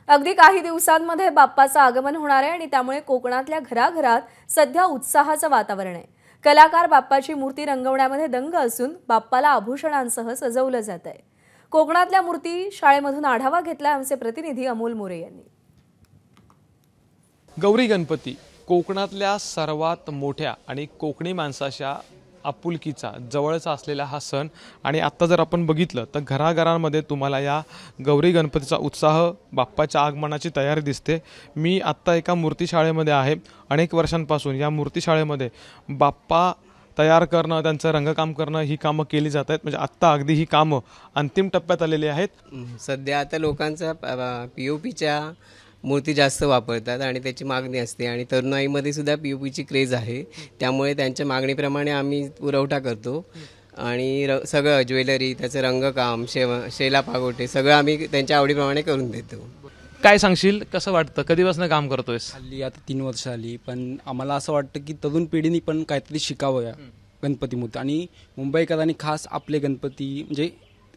अगदी काही दिवसांमध्ये बाप्पाचं आगमन होणार आहे आणि त्यामुळे कोकणातल्या घराघरात सध्या उत्साहाचं वातावरण आहे। कलाकार बाप्पाची मूर्ती रंगवण्यामध्ये दंग असून बाप्पाला आभूषणांसह सजवलं जात आहे। कोकणातल्या मूर्ती शाळेमधून आढावा घेतला आमचे प्रतिनिधी अमोल मोरे यांनी। गौरी गणपती कोकणातल्या सर्वात मोठ्या आणि कोकणी माणसाच्या आपुलकीचा जवळचा असलेला हा सण आणि आता जर आपण बघितलं तर घराघरांमध्ये तुम्हाला या गौरी गणपतीचा उत्साह, बाप्पाच्या आगमनाची तयारी दिसते। मी आत्ता एका मूर्ती शाळेमध्ये आहे। अनेक वर्षांपासून या मूर्ती शाळेमध्ये बाप्पा तयार करणं, त्यांचं रंगकाम करणं ही कामं केली जात आहेत। म्हणजे आत्ता अगदी ही कामं अंतिम टप्प्यात आलेली आहेत। सध्या आता लोकांचा पीओपीच्या मूर्ती जास्त वापरतात आणि त्याची मागणी असते आणि तरुणाईमध्ये सुद्धा पीओपीची क्रेज आहे, त्यामुळे त्यांच्या मागणीप्रमाणे आम्ही पुरवठा करतो आणि सगळं ज्वेलरी, त्याचं रंगकाम, शेला पागोटे सगळं आम्ही त्यांच्या आवडीप्रमाणे करून देतो। काय सांगशील, कसं वाटतं, कधीपासून काम करतोयस? हल्ली आता 3 वर्ष आली, पण आम्हाला असं वाटतं की तरुण पिढीने पण काहीतरी शिकावं या गणपतीमध्ये आणि मुंबईकरांनी खास आपले गणपती म्हणजे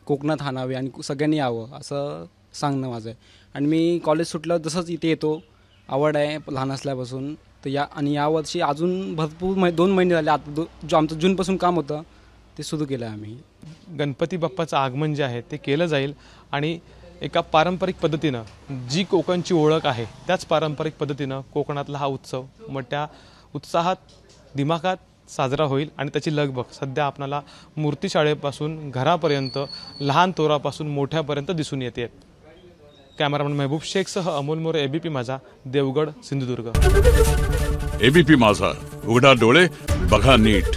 कोकणात आणावे आणि सगळ्यांनी यावं असं सांगणं माझं आहे। आणि मी कॉलेज सुटलं जसंच इथे येतो, आवड आहे लहान असल्यापासून, तर यावर्षी अजून भरपूर 2 महिने झाले आता जो आमचं जूनपासून काम होतं ते सुरू केलं आहे आम्ही। गणपती बाप्पाचं आगमन जे आहे ते केलं जाईल आणि एका पारंपरिक पद्धतीनं जी कोकणची ओळख आहे त्याच पारंपरिक पद्धतीनं कोकणातला हा उत्सव मोठ्या उत्साहात दिमाखात साजरा होईल आणि त्याची लगबग सध्या आपल्याला मूर्ती शाळेपासून घरापर्यंत, लहान तोरापासून मोठ्यापर्यंत दिसून येते। कॅमेरामन महबूब शेखसह अमोल मोरे, एबीपी माझा, देवगड, सिंधुदुर्ग। एबीपी माझा, उघडा डोळे बघा नीट।